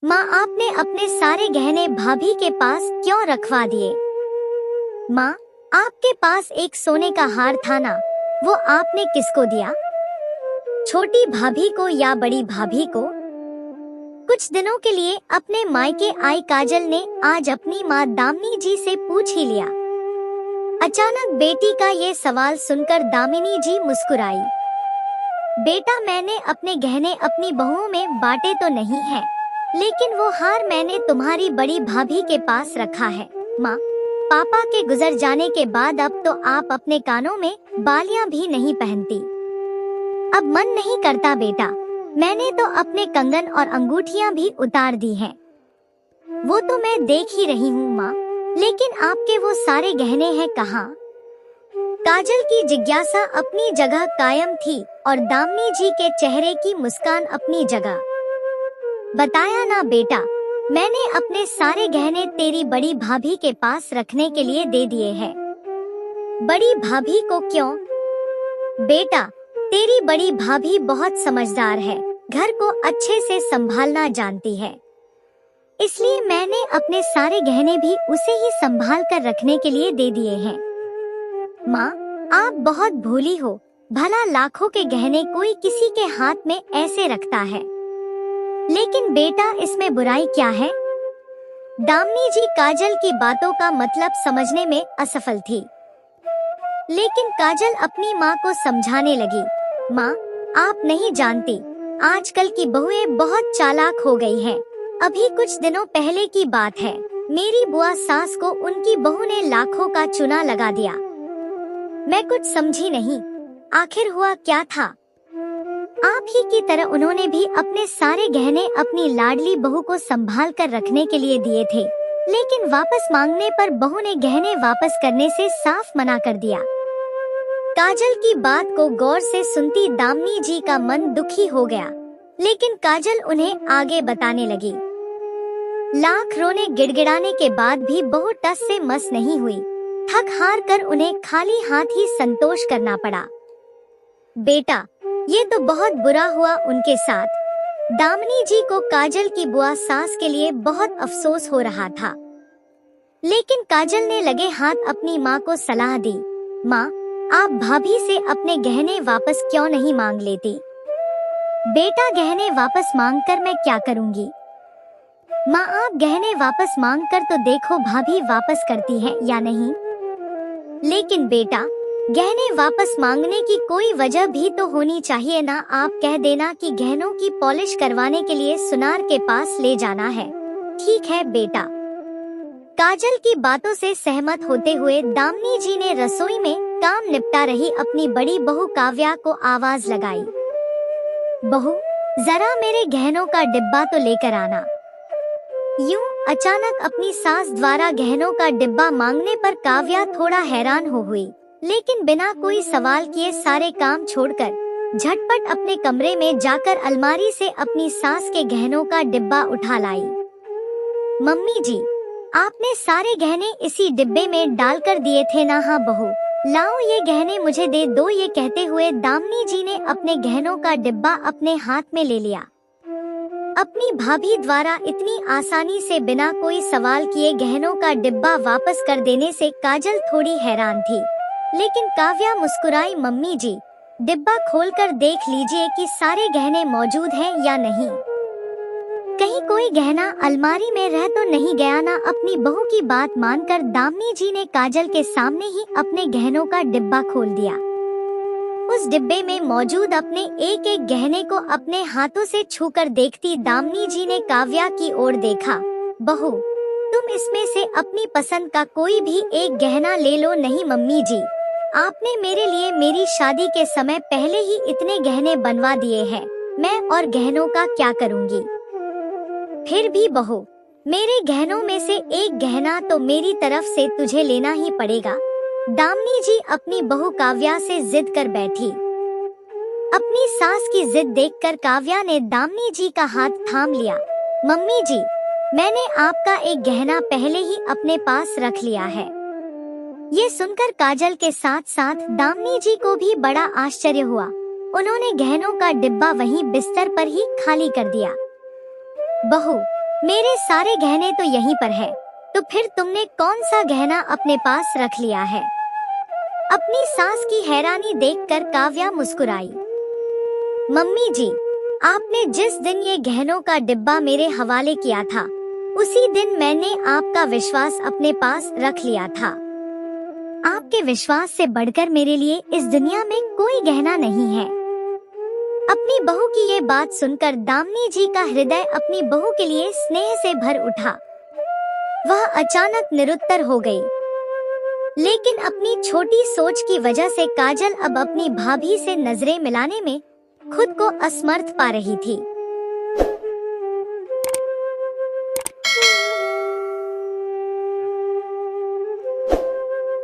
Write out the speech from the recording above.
माँ, आपने अपने सारे गहने भाभी के पास क्यों रखवा दिए? माँ, आपके पास एक सोने का हार था ना, वो आपने किसको दिया? छोटी भाभी को या बड़ी भाभी को? कुछ दिनों के लिए अपने मायके आई काजल ने आज अपनी माँ दामिनी जी से पूछ ही लिया। अचानक बेटी का ये सवाल सुनकर दामिनी जी मुस्कुराई। बेटा, मैंने अपने गहने अपनी बहुओं में बांटे तो नहीं है, लेकिन वो हार मैंने तुम्हारी बड़ी भाभी के पास रखा है। माँ, पापा के गुजर जाने के बाद अब तो आप अपने कानों में बालियां भी नहीं पहनती। अब मन नहीं करता बेटा, मैंने तो अपने कंगन और अंगूठियां भी उतार दी हैं। वो तो मैं देख ही रही हूँ माँ, लेकिन आपके वो सारे गहने हैं कहाँ? काजल की जिज्ञासा अपनी जगह कायम थी और दामिनी जी के चेहरे की मुस्कान अपनी जगह। बताया ना बेटा, मैंने अपने सारे गहने तेरी बड़ी भाभी के पास रखने के लिए दे दिए हैं। बड़ी भाभी को क्यों? बेटा, तेरी बड़ी भाभी बहुत समझदार है, घर को अच्छे से संभालना जानती है, इसलिए मैंने अपने सारे गहने भी उसे ही संभाल कर रखने के लिए दे दिए हैं। माँ, आप बहुत भोली हो, भला लाखों के गहने कोई किसी के हाथ में ऐसे रखता है, लेकिन बेटा इसमें बुराई क्या है? दामिनी जी काजल की बातों का मतलब समझने में असफल थी, लेकिन काजल अपनी माँ को समझाने लगी। माँ, आप नहीं जानती, आजकल की बहुएं बहुत चालाक हो गई हैं। अभी कुछ दिनों पहले की बात है, मेरी बुआ सास को उनकी बहू ने लाखों का चूना लगा दिया। मैं कुछ समझी नहीं, आखिर हुआ क्या था? आप ही की तरह उन्होंने भी अपने सारे गहने अपनी लाडली बहू को संभाल कर रखने के लिए दिए थे, लेकिन वापस मांगने पर बहू ने गहने वापस करने से साफ मना कर दिया। काजल की बात को गौर से सुनती दामिनी जी का मन दुखी हो गया, लेकिन काजल उन्हें आगे बताने लगी। लाख रोने गिड़गिड़ाने के बाद भी बहू टस से मस नहीं हुई। थक हार कर उन्हें खाली हाथ ही संतोष करना पड़ा। बेटा, ये तो बहुत बुरा हुआ उनके साथ। दामिनी जी को काजल की बुआ सास के लिए बहुत अफसोस हो रहा था, लेकिन काजल ने लगे हाथ अपनी माँ को सलाह दी। माँ, आप भाभी से अपने गहने वापस क्यों नहीं मांग लेती? बेटा, गहने वापस मांगकर मैं क्या करूँगी? माँ, आप गहने वापस मांगकर तो देखो भाभी वापस करती है या नहीं। लेकिन बेटा, गहने वापस मांगने की कोई वजह भी तो होनी चाहिए ना। आप कह देना कि गहनों की पॉलिश करवाने के लिए सुनार के पास ले जाना है। ठीक है बेटा। काजल की बातों से सहमत होते हुए दामिनी जी ने रसोई में काम निपटा रही अपनी बड़ी बहू काव्या को आवाज लगाई। बहू, जरा मेरे गहनों का डिब्बा तो लेकर आना। यूं अचानक अपनी सास द्वारा गहनों का डिब्बा मांगने पर काव्या थोड़ा हैरान हो हुई, लेकिन बिना कोई सवाल किए सारे काम छोड़कर झटपट अपने कमरे में जाकर अलमारी से अपनी सास के गहनों का डिब्बा उठा लाई। मम्मी जी, आपने सारे गहने इसी डिब्बे में डालकर दिए थे ना? हाँ बहू, लाओ ये गहने मुझे दे दो। ये कहते हुए दामिनी जी ने अपने गहनों का डिब्बा अपने हाथ में ले लिया। अपनी भाभी द्वारा इतनी आसानी से बिना कोई सवाल किए गहनों का डिब्बा वापस कर देने से काजल थोड़ी हैरान थी, लेकिन काव्या मुस्कुराई। मम्मी जी, डिब्बा खोलकर देख लीजिए कि सारे गहने मौजूद हैं या नहीं। कहीं कोई गहना अलमारी में रह तो नहीं गया ना? अपनी बहू की बात मानकर दामिनी जी ने काजल के सामने ही अपने गहनों का डिब्बा खोल दिया। उस डिब्बे में मौजूद अपने एक एक गहने को अपने हाथों से छूकर देखती दामिनी जी ने काव्या की ओर देखा। बहू, तुम इसमें से अपनी पसंद का कोई भी एक गहना ले लो। नहीं मम्मी जी, आपने मेरे लिए मेरी शादी के समय पहले ही इतने गहने बनवा दिए हैं, मैं और गहनों का क्या करूँगी? फिर भी बहू, मेरे गहनों में से एक गहना तो मेरी तरफ से तुझे लेना ही पड़ेगा। दामिनी जी अपनी बहू काव्या से जिद कर बैठी। अपनी सास की जिद देखकर काव्या ने दामिनी जी का हाथ थाम लिया। मम्मी जी, मैंने आपका एक गहना पहले ही अपने पास रख लिया है। ये सुनकर काजल के साथ साथ दामिनी जी को भी बड़ा आश्चर्य हुआ। उन्होंने गहनों का डिब्बा वहीं बिस्तर पर ही खाली कर दिया। बहू, मेरे सारे गहने तो यहीं पर है, तो फिर तुमने कौन सा गहना अपने पास रख लिया है? अपनी सास की हैरानी देखकर काव्या मुस्कुराई। मम्मी जी, आपने जिस दिन ये गहनों का डिब्बा मेरे हवाले किया था, उसी दिन मैंने आपका विश्वास अपने पास रख लिया था। आपके विश्वास से बढ़कर मेरे लिए इस दुनिया में कोई गहना नहीं है। अपनी बहू की ये बात सुनकर दामिनी जी का हृदय अपनी बहू के लिए स्नेह से भर उठा। वह अचानक निरुत्तर हो गई। लेकिन अपनी छोटी सोच की वजह से काजल अब अपनी भाभी से नजरें मिलाने में खुद को असमर्थ पा रही थी।